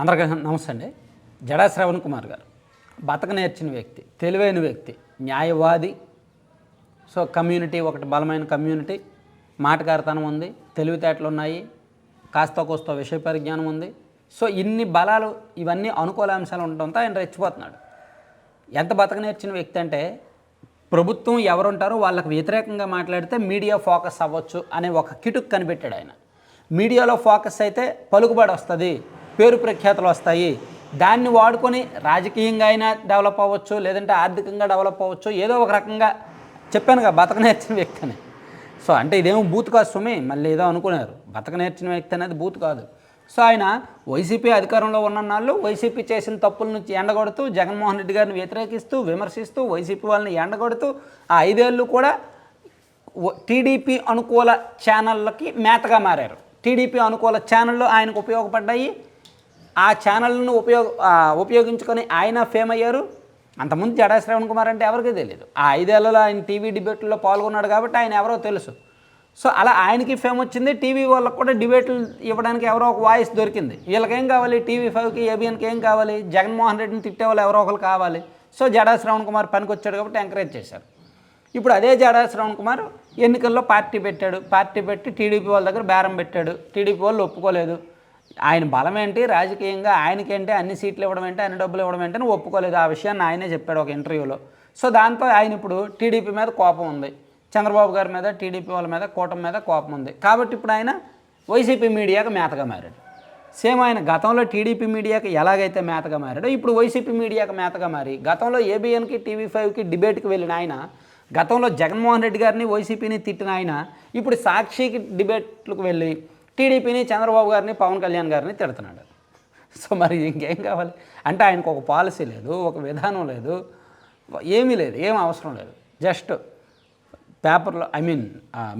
అందరికీ నమస్తే అండి. జడా శ్రవణ్ కుమార్ గారు బతక నేర్చిన వ్యక్తి, తెలివైన వ్యక్తి, న్యాయవాది. సో కమ్యూనిటీ ఒకటి బలమైన కమ్యూనిటీ, మాటకారితనం ఉంది, తెలివితేటలు ఉన్నాయి, కాస్త కోస్త విషయ పరిజ్ఞానం ఉంది. సో ఇన్ని బలాలు ఇవన్నీ అనుకూల అంశాలు ఉండటంతో ఆయన రెచ్చిపోతున్నాడు. ఎంత బతక నేర్చిన వ్యక్తి అంటే ప్రభుత్వం ఎవరుంటారో వాళ్ళకి వ్యతిరేకంగా మాట్లాడితే మీడియా ఫోకస్ అవ్వచ్చు అనే ఒక కిటుకు కనిపెట్టాడు ఆయన. మీడియాలో ఫోకస్ అయితే పలుకుబడి వస్తుంది, పేరు ప్రఖ్యాతులు వస్తాయి, దాన్ని వాడుకొని రాజకీయంగా అయినా డెవలప్ అవ్వచ్చు, లేదంటే ఆర్థికంగా డెవలప్ అవ్వచ్చు, ఏదో ఒక రకంగా చెప్పానుగా బతక నేర్చిన వ్యక్తి అని. సో అంటే ఇదేమో బూత్ కాదు సుమి, మళ్ళీ ఏదో అనుకున్నారు. బతక నేర్చిన వ్యక్తి అనేది బూత్ కాదు. సో ఆయన వైసీపీ అధికారంలో ఉన్న నాళ్ళు వైసీపీ చేసిన తప్పుల నుంచి ఎండగొడుతూ, జగన్మోహన్ రెడ్డి గారిని వ్యతిరేకిస్తూ, విమర్శిస్తూ, వైసీపీ వాళ్ళని ఎండగొడుతూ ఆ 5 ఏళ్ళు కూడా టీడీపీ అనుకూల ఛానళ్ళకి మేతగా మారారు. టీడీపీ అనుకూల ఛానళ్ళు ఆయనకు ఉపయోగపడ్డాయి. ఆ ఛానల్ను ఉపయోగించుకొని ఆయన ఫేమ్ అయ్యారు. అంతకుముందు జడా శ్రవణ్ కుమార్ అంటే ఎవరికీ తెలియదు. ఆ 5 ఏళ్లలో ఆయన టీవీ డిబేట్లో పాల్గొన్నాడు కాబట్టి ఆయన ఎవరో తెలుసు. సో అలా ఆయనకి ఫేమ్ వచ్చింది. టీవీ వాళ్ళకు కూడా డిబేట్లు ఇవ్వడానికి ఎవరో ఒక వాయిస్ దొరికింది. వీళ్ళకేం కావాలి, TV5కి ఏబిఎన్కి ఏం కావాలి, జగన్మోహన్ రెడ్డిని తిట్టేవాళ్ళు ఎవరో ఒకరు కావాలి. సో జడా శ్రవణ్ కుమార్ పనికి వచ్చాడు కాబట్టి ఎంకరేజ్ చేశారు. ఇప్పుడు అదే జడా శ్రవణ్ కుమార్ ఎన్నికల్లో పార్టీ పెట్టాడు. పార్టీ పెట్టి టీడీపీ వాళ్ళ దగ్గర బేరం పెట్టాడు. టీడీపీ వాళ్ళు ఒప్పుకోలేదు. ఆయన బలం ఏంటి, రాజకీయంగా ఆయనకేంటి అన్ని సీట్లు ఇవ్వడం ఏంటి, అన్ని డబ్బులు ఇవ్వడం ఏంటి అని ఒప్పుకోలేదు. ఆ విషయాన్ని ఆయనే చెప్పాడు ఒక ఇంటర్వ్యూలో. సో దాంతో ఆయన ఇప్పుడు టీడీపీ మీద కోపం ఉంది, చంద్రబాబు గారి మీద, టీడీపీ వాళ్ళ మీద, కూటమి మీద కోపం ఉంది. కాబట్టి ఇప్పుడు ఆయన వైసీపీ మీడియాకి మేతగా మారాడు. సేమ్ ఆయన గతంలో టీడీపీ మీడియాకి ఎలాగైతే మేతగా మారాడో ఇప్పుడు వైసీపీ మీడియాకి మేతగా మారి, గతంలో ఏబిఎన్కి, TV5కి డిబేట్కి వెళ్ళిన ఆయన, గతంలో జగన్మోహన్ రెడ్డి గారిని వైసీపీని తిట్టిన ఆయన ఇప్పుడు సాక్షికి డిబేట్లకు వెళ్ళి టీడీపీని, చంద్రబాబు గారిని, పవన్ కళ్యాణ్ గారిని తిడుతున్నాడు. సో మరి ఇంకేం కావాలి అంటే ఆయనకు ఒక పాలసీ లేదు, ఒక విధానం లేదు, ఏమీ లేదు, ఏం అవసరం లేదు. జస్ట్ పేపర్లో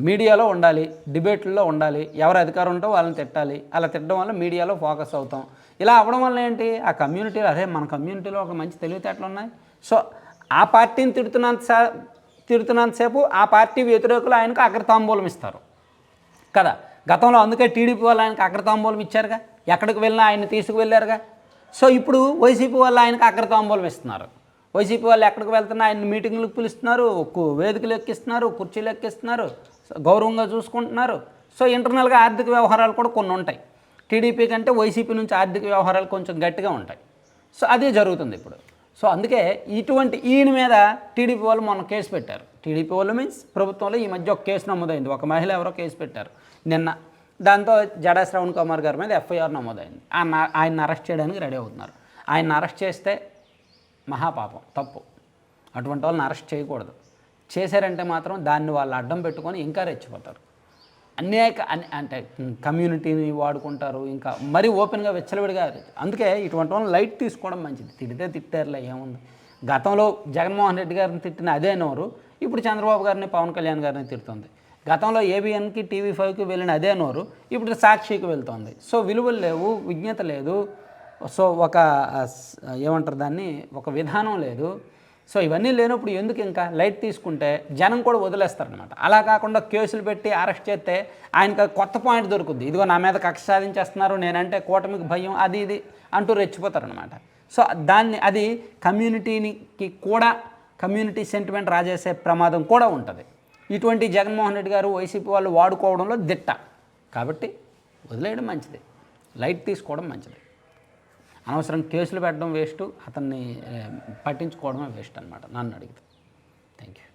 మీడియాలో ఉండాలి, డిబేట్లలో ఉండాలి, ఎవరు అధికారం ఉంటో వాళ్ళని తిట్టాలి. అలా తిట్టడం వల్ల మీడియాలో ఫోకస్ అవుతాం. ఇలా అవ్వడం వల్ల ఏంటి, ఆ కమ్యూనిటీలో అరే మన కమ్యూనిటీలో ఒక మంచి తెలివితేటలు ఉన్నాయి. సో ఆ పార్టీని తిడుతున్నంతసేపు ఆ పార్టీ వ్యతిరేకులు ఆయనకు అగ్రతాంబూలం ఇస్తారు కదా. గతంలో అందుకే టీడీపీ వాళ్ళు ఆయనకు అగ్రతాంబూలం ఇచ్చారుగా, ఎక్కడికి వెళ్ళినా ఆయన్ని తీసుకువెళ్ళారుగా. సో ఇప్పుడు వైసీపీ వాళ్ళు ఆయనకు అగ్రతాంబూలం ఇస్తున్నారు. వైసీపీ వాళ్ళు ఎక్కడికి వెళ్తున్నా ఆయన మీటింగ్లకు పిలుస్తున్నారు, వేదికలు ఎక్కిస్తున్నారు, కుర్చీలు ఎక్కిస్తున్నారు, గౌరవంగా చూసుకుంటున్నారు. సో ఇంటర్నల్గా ఆర్థిక వ్యవహారాలు కూడా కొన్ని ఉంటాయి. టీడీపీ కంటే వైసీపీ నుంచి ఆర్థిక వ్యవహారాలు కొంచెం గట్టిగా ఉంటాయి. సో అదే జరుగుతుంది ఇప్పుడు. సో అందుకే ఇటువంటి ఈయన మీద టీడీపీ వాళ్ళు మొన్న కేసు పెట్టారు. టీడీపీ వాళ్ళు మీన్స్ ప్రభుత్వంలో ఈ మధ్య ఒక కేసు నమోదైంది. ఒక మహిళ ఎవరో కేసు పెట్టారు నిన్న. దాంతో జడా శ్రవణ్ కుమార్ గారి మీద FIR నమోదైంది. ఆయన్ని అరెస్ట్ చేయడానికి రెడీ అవుతున్నారు. ఆయన్ని అరెస్ట్ చేస్తే మహాపాపం, తప్పు. అటువంటి వాళ్ళని అరెస్ట్ చేయకూడదు. చేశారంటే మాత్రం దాన్ని వాళ్ళు అడ్డం పెట్టుకొని ఇంకా రెచ్చిపోతారు. అంటే కమ్యూనిటీని వాడుకుంటారు, ఇంకా మరీ ఓపెన్గా విచ్చలవిడిగా. అందుకే ఇటువంటి వాళ్ళని లైట్ తీసుకోవడం మంచిది. తిడితే తిట్టారులే, ఏముంది. గతంలో జగన్మోహన్ రెడ్డి గారిని తిట్టిన అదే నోరు ఇప్పుడు చంద్రబాబు గారిని, పవన్ కళ్యాణ్ గారిని తిడుతుంది. గతంలో ఏబిఎన్కి, TV5కి వెళ్ళిన అదే నోరు ఇప్పుడు సాక్షికి వెళ్తుంది. సో విలువలు లేవు, విజ్ఞత లేదు. సో ఏమంటారు దాన్ని, ఒక విధానం లేదు. సో ఇవన్నీ లేనప్పుడు ఎందుకు ఇంకా లైట్ తీసుకుంటే జనం కూడా వదిలేస్తారనమాట. అలా కాకుండా కేసులు పెట్టి అరెస్ట్ చేస్తే ఆయనకు కొత్త పాయింట్ దొరుకుద్ది. ఇదిగో నా మీద కక్ష సాధించేస్తున్నారు, నేనంటే కూటమికి భయం, అది ఇది అంటూ రెచ్చిపోతారనమాట. సో అది కమ్యూనిటీకి కూడా, కమ్యూనిటీ సెంటిమెంట్ రాజేసే ప్రమాదం కూడా ఉంటుంది. ఇటువంటి జగన్మోహన్ రెడ్డి గారు, వైసీపీ వాళ్ళు వాడుకోవడంలో దిట్ట. కాబట్టి వదిలేయడం మంచిది, లైట్ తీసుకోవడం మంచిది. అనవసరం కేసులు పెట్టడం వేస్ట్, అతన్ని పట్టించుకోవడమే వేస్ట్ అనమాట నన్ను అడిగితే. Thank you.